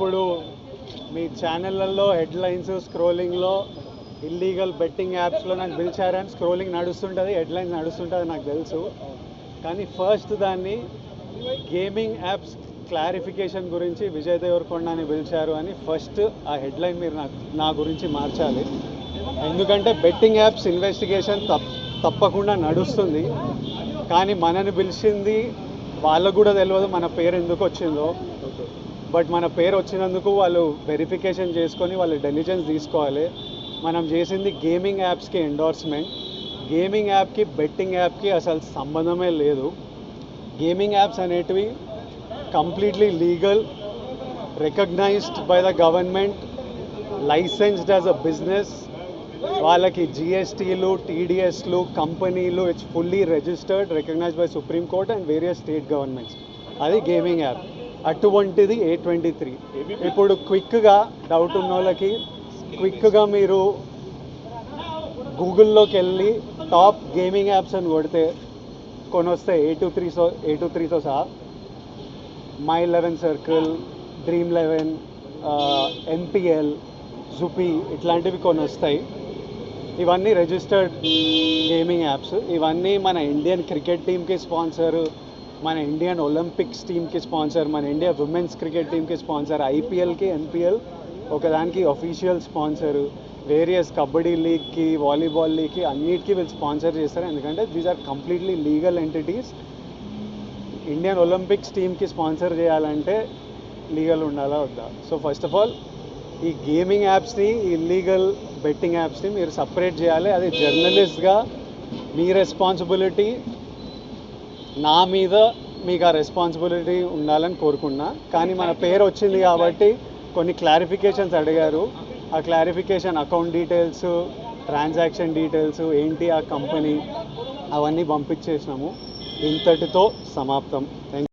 ఇప్పుడు మీ ఛానళ్ళల్లో headlines స్క్రోలింగ్లో illegal betting యాప్స్లో నాకు పిలిచారని స్క్రోలింగ్ నడుస్తుంటుంది, హెడ్లైన్స్ నడుస్తుంటుంది నాకు తెలుసు. కానీ ఫస్ట్ దాన్ని గేమింగ్ యాప్స్ క్లారిఫికేషన్ గురించి విజయ్ దేవరకొండని పిలిచారు అని ఫస్ట్ ఆ హెడ్లైన్ మీరు నా గురించి మార్చాలి. ఎందుకంటే బెట్టింగ్ యాప్స్ ఇన్వెస్టిగేషన్ తప్పకుండా నడుస్తుంది. కానీ మనని పిలిచింది వాళ్ళకు కూడా తెలియదు మన పేరు ఎందుకు వచ్చిందో. బట్ మన పేరు వచ్చినందుకు వాళ్ళు వెరిఫికేషన్ చేసుకొని వాళ్ళు డెలిజెన్స్ తీసుకోవాలి. మనం చేసింది గేమింగ్ యాప్స్కి ఎండోర్స్మెంట్. గేమింగ్ యాప్కి బెట్టింగ్ యాప్కి అసలు సంబంధమే లేదు. గేమింగ్ యాప్స్ అనేటివి completely legal, recognised by the government, licensed as a business. వాళ్ళకి జిఎస్టీలు, టీడీఎస్లు, కంపెనీలు, it's fully registered, recognised by supreme court and various state governments. అది గేమింగ్ యాప్. అటువంటిది A23. ఇప్పుడు క్విక్గా డౌట్ ఉన్న వాళ్ళకి క్విక్గా మీరు గూగుల్లోకి వెళ్ళి టాప్ గేమింగ్ యాప్స్ అని కొడితే కొన్ని వస్తాయి. A23తో సహా My11 Circle, Dream11, MPL, జుపీ ఇట్లాంటివి కొన్ని వస్తాయి. ఇవన్నీ రిజిస్టర్డ్ గేమింగ్ యాప్స్. ఇవన్నీ మన ఇండియన్ క్రికెట్ టీమ్కి స్పాన్సరు, మన ఇండియన్ ఒలింపిక్స్ టీమ్కి స్పాన్సర్, మన ఇండియా ఉమెన్స్ క్రికెట్ టీమ్కి స్పాన్సర్, ఐపీఎల్కి, ఎన్పిఎల్ ఒకదానికి అఫీషియల్ స్పాన్సరు, వేరియస్ కబడ్డీ లీగ్కి, వాలీబాల్ లీగ్కి అన్నిటికీ వీళ్ళు స్పాన్సర్ చేస్తారు. ఎందుకంటే these are completely legal entities. Indian Olympics టీమ్కి స్పాన్సర్ చేయాలంటే లీగల్ ఉండాలా వద్దా? సో ఫస్ట్ ఆఫ్ ఆల్ ఈ గేమింగ్ యాప్స్ని, ఇల్లీగల్ బెట్టింగ్ యాప్స్ని మీరు సపరేట్ చేయాలి. అది జర్నలిస్ట్గా మీ రెస్పాన్సిబిలిటీ. నా మీద మీకు ఆ రెస్పాన్సిబిలిటీ ఉండాలని కోరుకున్నా. కానీ మన పేరు వచ్చింది కాబట్టి కొన్ని క్లారిఫికేషన్స్ అడిగారు. ఆ clarification account details, transaction details ఏంటి ఆ కంపెనీ అవన్నీ పంపించేసినాము. ఇంతటితో సమాప్తం. Thank you.